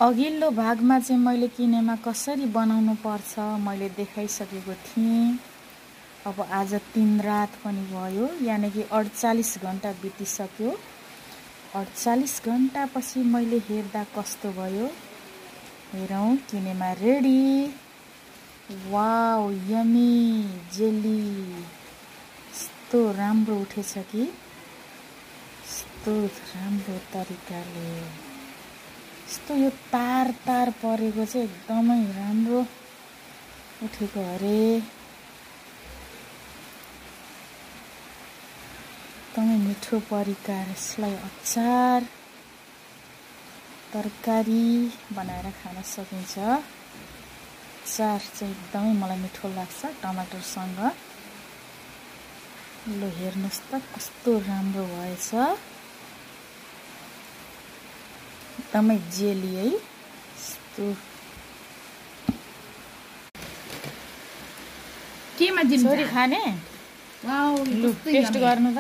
अघिल्लो भागमा चाहिँ मैले किनेमा कसरी बनाउनु पर्छ मैले देखाइसकेको थिएँ। अब आज 3 रात पनि भयो, यानि कि 48 घण्टा बितिसक्यो। 48 घण्टा पछि मैले हेर्दा कस्तो भयो हेरौँ। किनेमा रेडी। Wow, yummy jelly. यस्तो राम्रो उठेछ कि, यस्तो राम्रो तरिकाले। यस्तो यो तार तार परेको चाहिँ एकदमै राम्रो उठेको अरे। एकदमै मिठो परिकार। यसलाई अचार तरकारी बनाएर खान सकिन्छ। अचार चाहिँ एकदमै मलाई मिठो लाग्छ टमाटरसँग। ल हेर्नुहोस् त कस्तो राम्रो भएछ। एकदमै जेली है। यस्तो केमा दिन्छ छोरी खाने? वाउ लु टेस्ट गर्नु त।